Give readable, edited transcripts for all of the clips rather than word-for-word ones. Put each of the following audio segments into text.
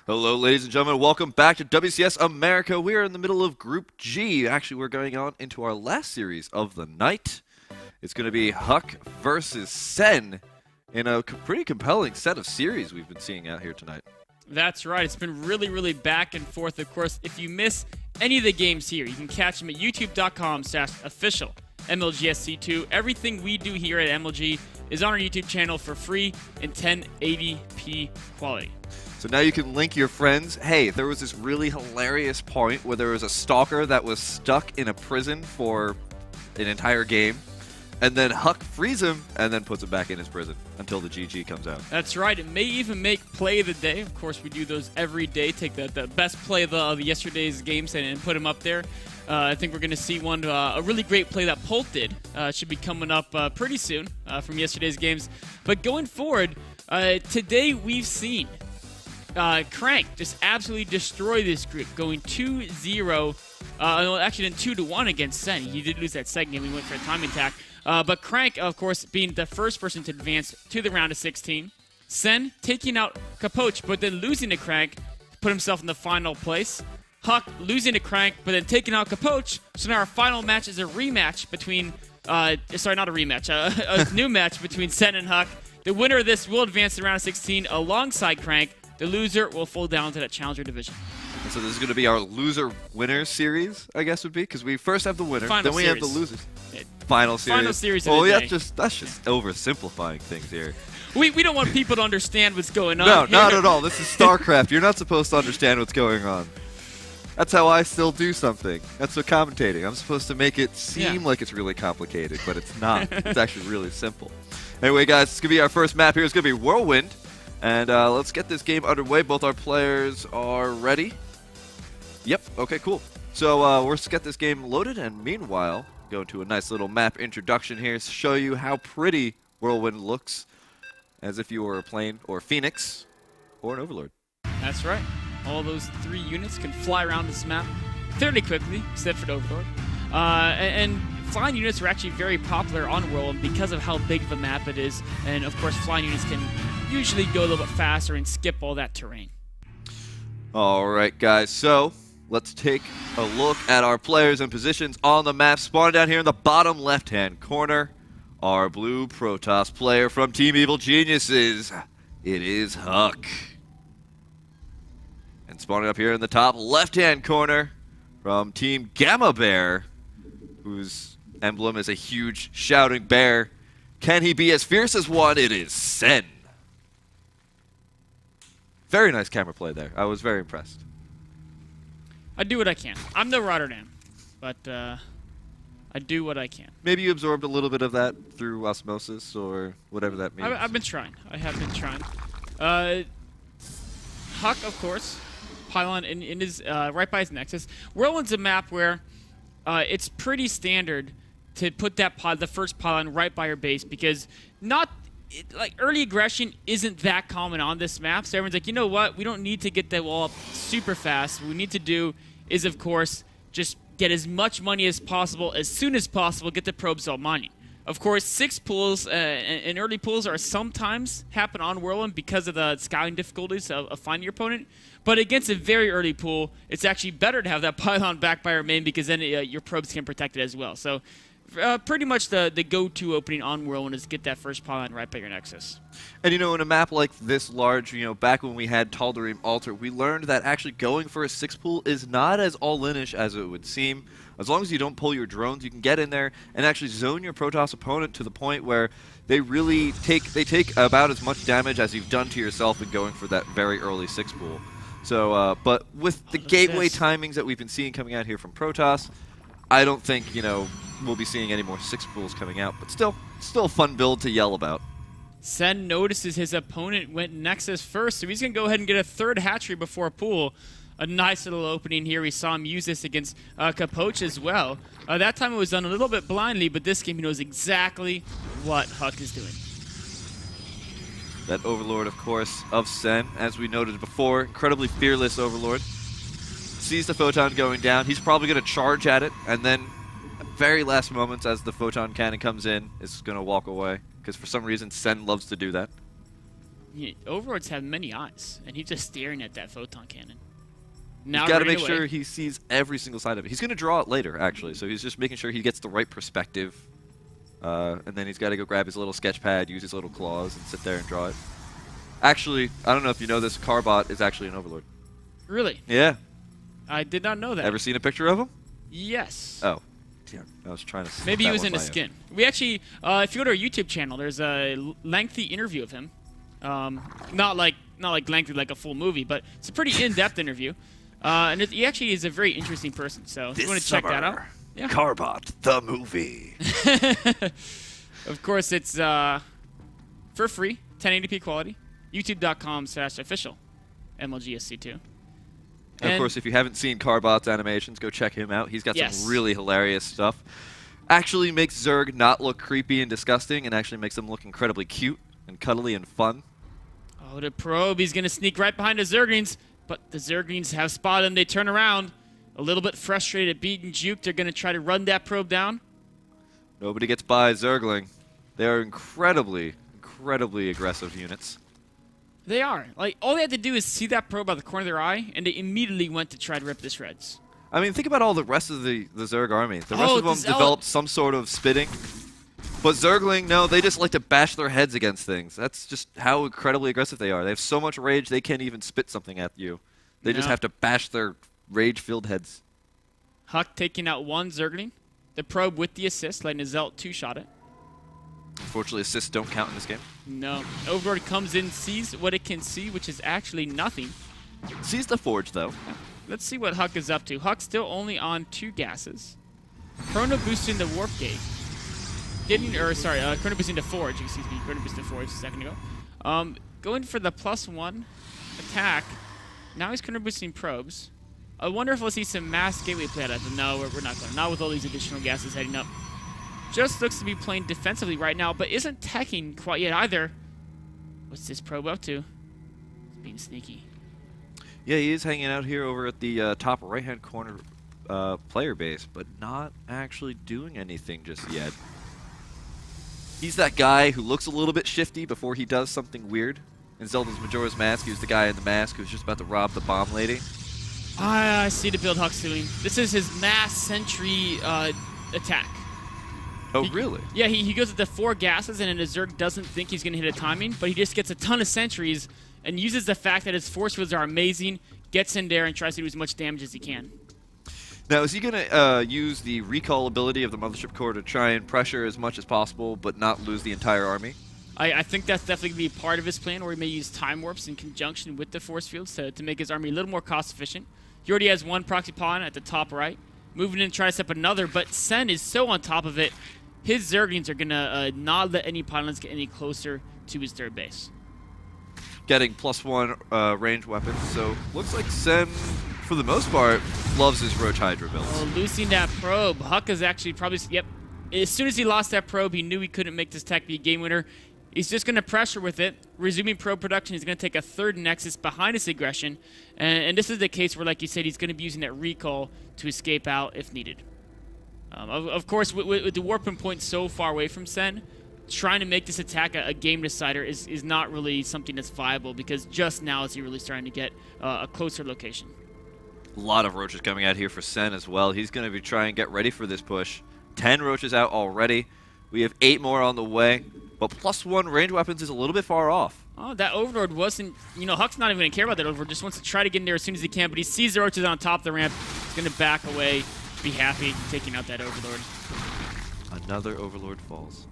Hello, ladies and gentlemen. Welcome back to WCS America. We are in the middle of Group G. Actually, we're going on into our last series of the night. It's going to be Huck versus Sen in a pretty compelling set of series we've been seeing out here tonight. That's right. It's been really back and forth. Of course, if you miss any of the games here, you can catch them at youtube.com/official MLGSC2. Everything we do here at MLG is on our YouTube channel for free in 1080p quality. So now you can link your friends. Hey, there was this really hilarious point where there was a stalker that was stuck in a prison for an entire game, and then Huck frees him and then puts him back in his prison until the GG comes out. That's right. It may even make play of the day. Of course, we do those every day. Take the best play of yesterday's games and put them up there. I think we're going to see one, a really great play that Polt did. Should be coming up pretty soon from yesterday's games. But going forward, today we've seen Crank just absolutely destroy this group, going 2-0. Actually, then 2-1 against Sen. He did lose that second game. We went for a timing attack. But Crank, of course, being the first person to advance to the round of 16. Sen taking out Capoche, but then losing to Crank, put himself in the final place. Huck losing to Crank, but then taking out Capoche. So now our final match is a rematch between, sorry, not a rematch, a new match between Sen and Huck. The winner of this will advance to the round of 16 alongside Crank. The loser will fall down to that challenger division. So this is going to be our loser-winner series, I guess would be, because we first have the winner, Final then we series. have the losers. Final series. Final series of well, the yeah, day. that's just oversimplifying things here. We don't want people to understand what's going on. No, here. not at all. This is Starcraft. You're not supposed to understand what's going on. That's how I still do something. That's what commentating. I'm supposed to make it seem like it's really complicated, but it's not. It's actually really simple. Anyway, guys, it's going to be our first map here. It's going to be Whirlwind. And let's get this game underway. Both our players are ready. Yep. Okay, cool. So let's get this game loaded. And meanwhile, go to a nice little map introduction here to show you how pretty Whirlwind looks, as if you were a plane or Phoenix or an Overlord. That's right. All those 3 units can fly around this map fairly quickly, except for the Overlord. And flying units are actually very popular on Whirlwind because of how big of a map it is. And of course, flying units can usually go a little bit faster and skip all that terrain. All right, guys. So let's take a look at our players and positions on the map. Spawning down here in the bottom left-hand corner, our blue Protoss player from Team Evil Geniuses. It is Huck. And spawning up here in the top left-hand corner from Team Gamma Bear, whose emblem is a huge shouting bear. Can he be as fierce as one? It is Sen. Very nice camera play there. I was very impressed. I do what I can. I'm no Rotterdam, but I do what I can. Maybe you absorbed a little bit of that through osmosis or whatever that means. I've been trying. I have been trying. Huck, of course, pylon in his right by his nexus. Whirlwind's a map where it's pretty standard to put that the first pylon right by your base because early aggression isn't that common on this map. So everyone's like, you know what? We don't need to get that wall up super fast. What we need to do is, of course, just get as much money as possible, as soon as possible, get the probes all mining. Of course, 6 pools and early pools are sometimes happen on Whirlwind because of the scouting difficulties of finding your opponent. But against a very early pool, it's actually better to have that pylon back by your main because then your probes can protect it as well. So pretty much the go-to opening on Whirlwind is get that first pylon right by your nexus. And in a map like this large, back when we had Tal'Darim Altar, we learned that actually going for a 6 pool is not as all-in-ish as it would seem. As long as you don't pull your drones, you can get in there and actually zone your Protoss opponent to the point where they really take about as much damage as you've done to yourself in going for that very early 6 pool. So, but with the gateway timings that we've been seeing coming out here from Protoss, I don't think, we'll be seeing any more 6 pools coming out, but still a fun build to yell about. Sen notices his opponent went Nexus first, so he's going to go ahead and get a 3rd hatchery before a pool. A nice little opening here. We saw him use this against Capoche as well. That time it was done a little bit blindly, but this game he knows exactly what Huck is doing. That Overlord, of course, of Sen, as we noted before, incredibly fearless Overlord. Sees the Photon going down. He's probably going to charge at it, and then very last moments as the Photon Cannon comes in, is going to walk away, because for some reason Sen loves to do that. Overlords have many eyes, and he's just staring at that photon cannon. Now He's got to make sure he sees every single side of it. He's going to draw it later, actually, so he's just making sure he gets the right perspective. And then he's got to go grab his little sketch pad, use his little claws, and sit there and draw it. Actually, I don't know if you know this, Carbot is actually an Overlord. Really? Yeah. I did not know that. Ever seen a picture of him? Yes. Oh. Damn, I was trying to... Maybe he was in a skin. We actually, if you go to our YouTube channel, there's a lengthy interview of him. Not like lengthy like a full movie, but it's a pretty in-depth interview. And he actually is a very interesting person, so if you want to check that out. Yeah. Carbot, the movie. Of course, it's for free, 1080p quality, youtube.com/official MLGSC2. And of course, if you haven't seen Carbot's animations, go check him out. He's got Yes. some really hilarious stuff. Actually makes Zerg not look creepy and disgusting, and actually makes them look incredibly cute and cuddly and fun. Oh, the probe. He's going to sneak right behind the Zerglings, but the Zerglings have spotted him. They turn around. A little bit frustrated, beaten, juked. They're going to try to run that probe down. Nobody gets by Zergling. They are incredibly aggressive units. They are. Like, all they had to do is see that probe out the corner of their eye, and they immediately went to try to rip the shreds. I mean, think about all the rest of the Zerg army. The rest Oh, of them developed some sort of spitting. But Zergling, no, they just like to bash their heads against things. That's just how incredibly aggressive they are. They have so much rage, they can't even spit something at you. They just No. have to bash their rage-filled heads. Huck taking out one Zergling. The probe with the assist, letting his Zelt two-shot it. Unfortunately, assists don't count in this game. No. Overlord comes in, sees what it can see, which is actually nothing. Sees the Forge, though. Let's see what Huck is up to. Huck's still only on 2 gases. Chrono boosting the warp gate. Chrono boosting the Forge, excuse me. Chrono boosting the Forge a second ago. Going for the +1 attack. Now he's chrono boosting probes. I wonder if we'll see some mass gateway play out of him. No, we're not going. Not with all these additional gases heading up. Just looks to be playing defensively right now, but isn't teching quite yet either. What's this probe up to? It's being sneaky. Yeah, he is hanging out here over at the top right-hand corner player base, but not actually doing anything just yet. He's that guy who looks a little bit shifty before he does something weird. In Zelda's Majora's Mask, he was the guy in the mask who's just about to rob the bomb lady. I see the build Huck's doing. This is his mass sentry attack. Oh, really? Yeah, he goes at the 4 gases, and then the Zerg doesn't think he's going to hit a timing, but he just gets a ton of sentries and uses the fact that his force fields are amazing, gets in there, and tries to do as much damage as he can. Now, is he going to use the recall ability of the Mothership Core to try and pressure as much as possible, but not lose the entire army? I think that's definitely going to be part of his plan, where he may use time warps in conjunction with the force fields to make his army a little more cost-efficient. He already has 1 proxy pawn at the top right. Moving in to try to set up another, but Sen is so on top of it, his Zerglings are going to not let any pylons get any closer to his third base. Getting +1 range weapons, so looks like Sen, for the most part, loves his Roach Hydra builds. Oh, losing that probe. Huck is actually probably... Yep. As soon as he lost that probe, he knew he couldn't make this tech be a game winner. He's just going to pressure with it. Resuming probe production, he's going to take a 3rd Nexus behind his aggression. And this is the case where, like you said, he's going to be using that recall to escape out if needed. Of course, with the warping point so far away from Sen, trying to make this attack a game decider is not really something that's viable, because just now is he really starting to get a closer location. A lot of roaches coming out here for Sen as well. He's going to be trying to get ready for this push. 10 roaches out already. We have 8 more on the way. But +1 range weapons is a little bit far off. Oh, that Overlord wasn't... You know, Huck's not even going to care about that Overlord. Just wants to try to get in there as soon as he can. But he sees the roaches on top of the ramp. He's going to back away, be happy taking out that Overlord. Another Overlord falls.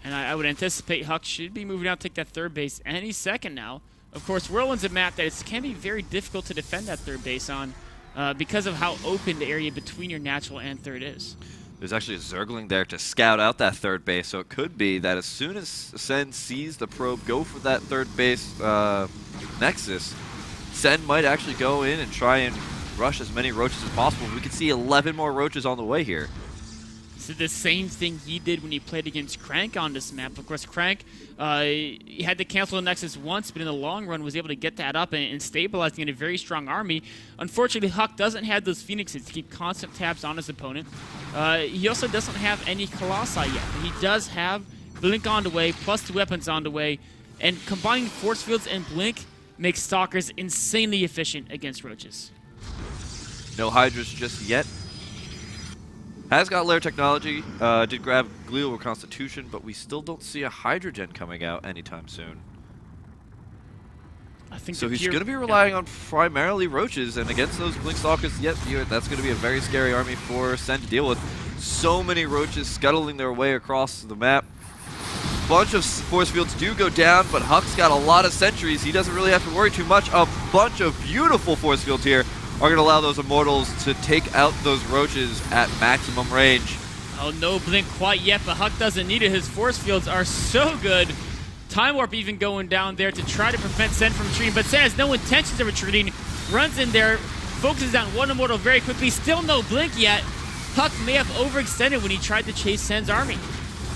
And I would anticipate Huck should be moving out to take that 3rd base any second now. Of course, Whirlwind's a map that it can be very difficult to defend that 3rd base on because of how open the area between your natural and 3rd is. There's actually a Zergling there to scout out that 3rd base, so it could be that as soon as Sen sees the probe go for that 3rd base Nexus, Sen might actually go in and try and rush as many roaches as possible. We could see 11 more roaches on the way here. This is the same thing he did when he played against Crank on this map. Of course, Crank he had to cancel the Nexus once, but in the long run was able to get that up and stabilizing a very strong army. Unfortunately, Huck doesn't have those Phoenixes to keep constant tabs on his opponent. He also doesn't have any Colossi yet, but he does have Blink on the way, +2 weapons on the way, And combining force fields and blink makes Stalkers insanely efficient against roaches. No Hydras just yet. Has got lair technology, did grab glial reconstitution, but we still don't see a Hydrogen coming out anytime soon. I think so he's going to be relying on primarily roaches, and against those blink stalkers, yep, that's going to be a very scary army for Sen to deal with. So many roaches scuttling their way across the map. Bunch of force fields do go down, but Huck's got a lot of sentries. He doesn't really have to worry too much. A bunch of beautiful force fields here are going to allow those Immortals to take out those roaches at maximum range. Oh, no blink quite yet, but Huck doesn't need it. His force fields are so good. Time Warp even going down there to try to prevent Sen from retreating, but Sen has no intentions of retreating. Runs in there, focuses on one Immortal very quickly. Still no blink yet. Huck may have overextended when he tried to chase Sen's army.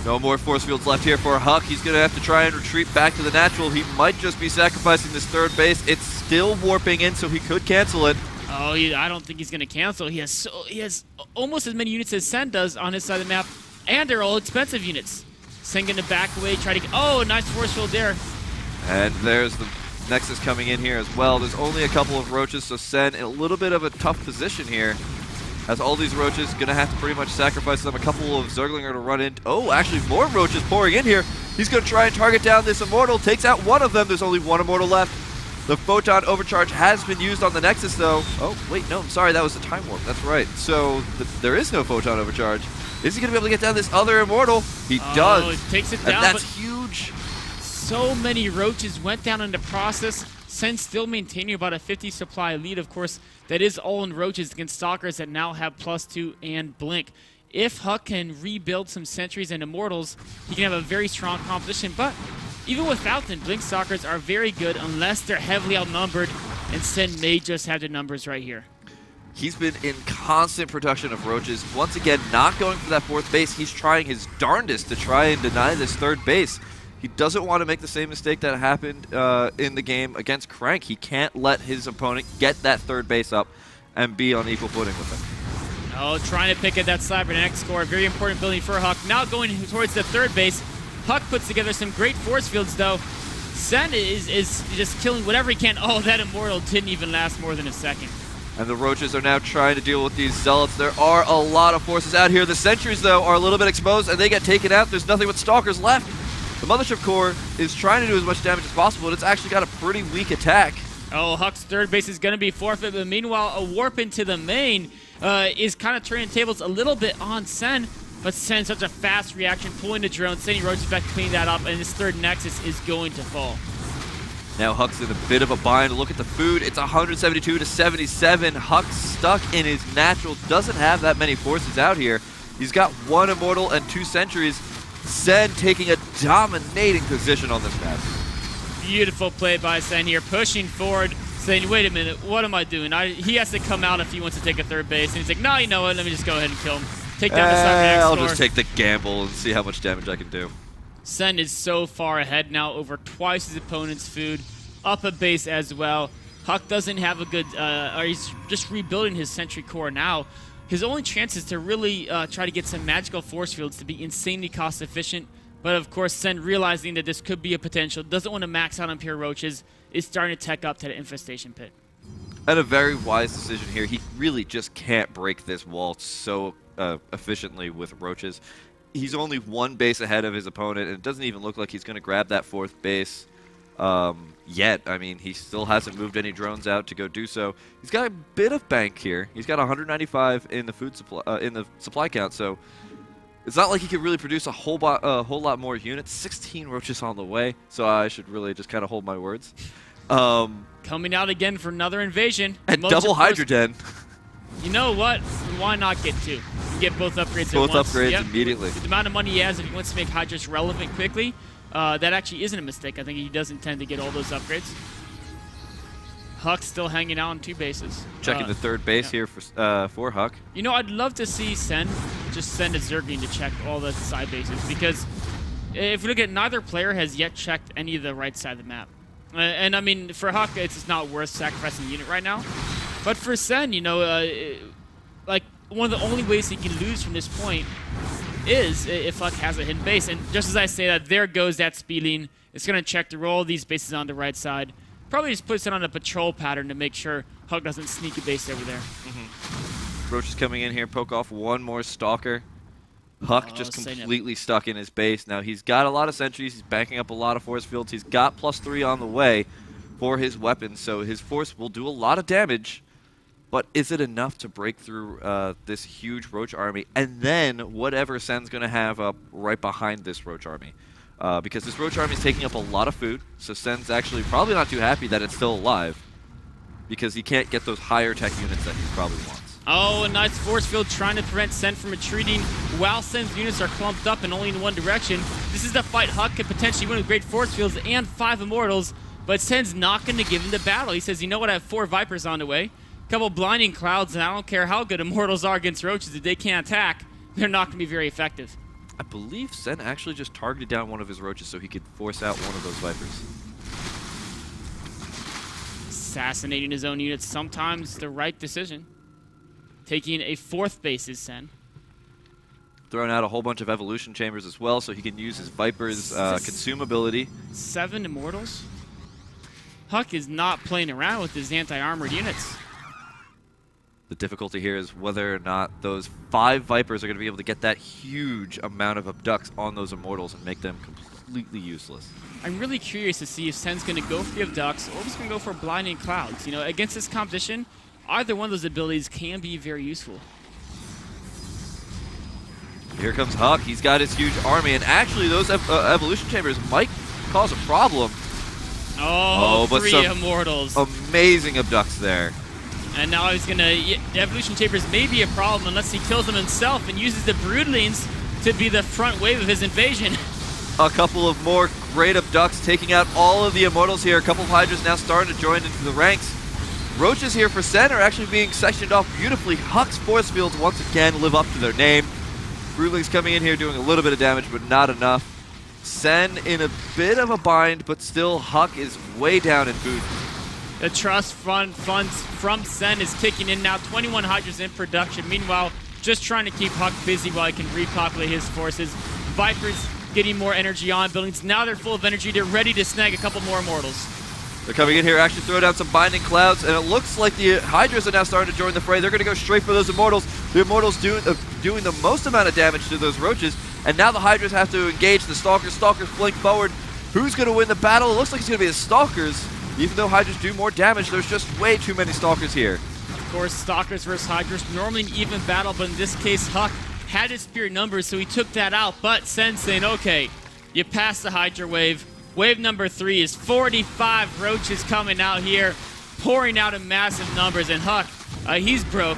No more force fields left here for Huck. He's going to have to try and retreat back to the natural. He might just be sacrificing this third base. It's still warping in, so he could cancel it. Oh, I don't think he's going to cancel. He has almost as many units as Sen does on his side of the map, and they're all expensive units. Sen going to back away, try to get... Oh, nice force field there. And there's the Nexus coming in here as well. There's only a couple of roaches, so Sen in a little bit of a tough position here. As all these roaches, going to have to pretty much sacrifice them. A couple of Zergling are to run in. Oh, actually more roaches pouring in here. He's going to try and target down this Immortal. Takes out one of them. There's only one Immortal left. The Photon Overcharge has been used on the Nexus, though. Oh, wait, no, I'm sorry. That was the Time Warp. That's right. So there is no Photon Overcharge. Is he going to be able to get down this other Immortal? He does. It takes it down. And that's huge. So many roaches went down in the process. Sen still maintaining about a 50 supply lead. Of course, that is all in roaches against Stalkers that now have +2 and blink. If Huck can rebuild some sentries and Immortals, he can have a very strong composition. But even without them, blink Stalkers are very good unless they're heavily outnumbered, and Sen may just have the numbers right here. He's been in constant production of roaches. Once again, not going for that fourth base. He's trying his darndest to try and deny this third base. He doesn't want to make the same mistake that happened in the game against Crank. He can't let his opponent get that third base up and be on equal footing with him. Oh, trying to pick at that cybernetic score. Very important building for Huck. Now going towards the third base. Huck puts together some great force fields, though. Sen is just killing whatever he can. Oh, that Immortal didn't even last more than a second. And the roaches are now trying to deal with these zealots. There are a lot of forces out here. The sentries, though, are a little bit exposed, and they get taken out. There's nothing but Stalkers left. The Mothership Core is trying to do as much damage as possible, and it's actually got a pretty weak attack. Oh, Huck's third base is going to be forfeit, but meanwhile, a warp into the main is kind of turning tables a little bit on Sen, but Sen, such a fast reaction, pulling the drone, sending roaches back to clean that up, and his third Nexus is going to fall. Now Huck's in a bit of a bind. Look at the food. It's 172 to 77. Huck's stuck in his natural. Doesn't have that many forces out here. He's got one Immortal and 2 sentries. Sen taking a dominating position on this map. Beautiful play by Sen here, pushing forward, saying, wait a minute, what am I doing? He has to come out if he wants to take a third base. And he's like, no, you know what? Let me just go ahead and kill him. Take down the cybernetic I'll score. just take the gamble and see how much damage I can do. Sen is so far ahead now, over twice his opponent's food, up a base as well. Huck doesn't have a good, or he's just rebuilding his sentry core now. His only chance is to really try to get some magical force fields to be insanely cost efficient. But of course, Sen, realizing that this could be a potential, doesn't want to max out on pure roaches, is starting to tech up to the infestation pit. And a very wise decision here. He really just can't break this wall so efficiently with roaches. He's only one base ahead of his opponent, and it doesn't even look like he's going to grab that fourth base yet. I mean, he still hasn't moved any drones out to go do so. He's got a bit of bank here. He's got 195 in the food supply, in the supply count, so it's not like he could really produce a whole lot more units. 16 roaches on the way, so I should really just kind of hold my words. Coming out again for another invasion. And double Hydrogen. You know what? Why not get 2? You get both upgrades at once. Both upgrades immediately. With the amount of money he has, if he wants to make Hydras relevant quickly, that actually isn't a mistake. I think he does intend to get all those upgrades. Huck's still hanging out on 2 bases. Checking the third base here for Huck. You know, I'd love to see Sen just send a Zergling to check all the side bases, because if we look at, neither player has yet checked any of the right side of the map. And I mean, for Huck, it's not worth sacrificing a unit right now. But for Sen, you know, like, one of the only ways he can lose from this point is if Huck has a hidden base. And just as I say that, there goes that speeding. It's going to check to roll these bases on the right side. Probably just puts it on a patrol pattern to make sure Huck doesn't sneak a base over there. Roach is coming in here, poke off one more Stalker. Huck just completely stuck in his base. Now he's got a lot of sentries. He's banking up a lot of force fields. He's got +3 on the way for his weapons, so his force will do a lot of damage. But is it enough to break through this huge Roach army? And then whatever Sen's going to have up right behind this Roach army. Because this Roach army is taking up a lot of food, so Sen's actually probably not too happy that it's still alive. Because he can't get those higher tech units that he probably wants. Oh, a nice force field trying to prevent Sen from retreating while Sen's units are clumped up and only in one direction. This is the fight Huck could potentially win with great force fields and 5 Immortals, but Sen's not going to give him the battle. He says, you know what, I have 4 Vipers on the way, a couple blinding clouds, and I don't care how good Immortals are against Roaches. If they can't attack, they're not going to be very effective. I believe Sen actually just targeted down one of his Roaches so he could force out one of those Vipers. Assassinating his own units, sometimes the right decision. Taking a 4th base is Sen. Throwing out a whole bunch of evolution chambers as well so he can use his Viper's consumability. 7 Immortals? Huck is not playing around with his anti-armored units. The difficulty here is whether or not those 5 Vipers are going to be able to get that huge amount of abducts on those Immortals and make them completely useless. I'm really curious to see if Sen's going to go for the abducts or if he's going to go for blinding clouds. You know, against this competition, either one of those abilities can be very useful. Here comes Huck. He's got his huge army, and actually those evolution chambers might cause a problem. Oh, but 3 some Immortals. Amazing abducts there. And now he's going to... Evolution chambers may be a problem unless he kills them himself and uses the Broodlings to be the front wave of his invasion. A couple of more great abducts taking out all of the Immortals here. A couple of Hydras now starting to join into the ranks. Roaches here for Sen are actually being sectioned off beautifully. Huck's force fields once again live up to their name. Broodlings coming in here doing a little bit of damage, but not enough. Sen in a bit of a bind, but still Huck is way down in food. The trust funds from Sen is kicking in now. 21 Hydras in production. Meanwhile, just trying to keep Huck busy while he can repopulate his forces. Vipers getting more energy on buildings. Now they're full of energy. They're ready to snag a couple more Immortals. They're coming in here, actually throw down some binding clouds, and it looks like the Hydras are now starting to join the fray. They're going to go straight for those Immortals. The Immortals doing the most amount of damage to those Roaches, and now the Hydras have to engage the Stalkers. Stalkers flank forward. Who's going to win the battle? It looks like it's going to be the Stalkers. Even though Hydras do more damage, there's just way too many Stalkers here. Of course, Stalkers versus Hydras, normally an even battle, but in this case, Huck had his spirit numbers, so he took that out. But Sen saying, okay, you passed the Hydra wave. Wave number 3 is 45 Roaches coming out here, pouring out in massive numbers. And Huck, he's broke.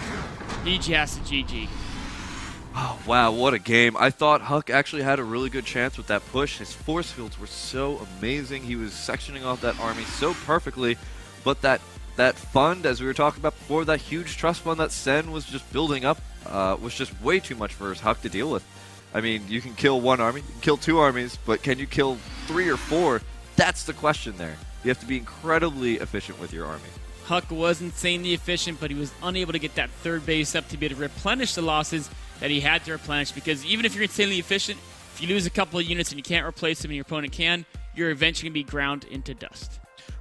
He has to GG. Oh, wow, what a game. I thought Huck actually had a really good chance with that push. His force fields were so amazing. He was sectioning off that army so perfectly. But that fund, as we were talking about before, that huge trust fund that Sen was just building up was just way too much for Huck to deal with. I mean, you can kill 1 army, you can kill 2 armies, but can you kill 3 or 4? That's the question there. You have to be incredibly efficient with your army. Huck was insanely efficient, but he was unable to get that 3rd base up to be able to replenish the losses that he had to replenish, because even if you're insanely efficient, if you lose a couple of units and you can't replace them and your opponent can, you're eventually going to be ground into dust.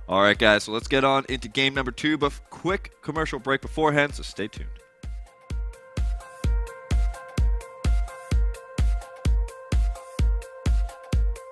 All right, guys, so let's get on into game number 2, but quick commercial break beforehand, so stay tuned.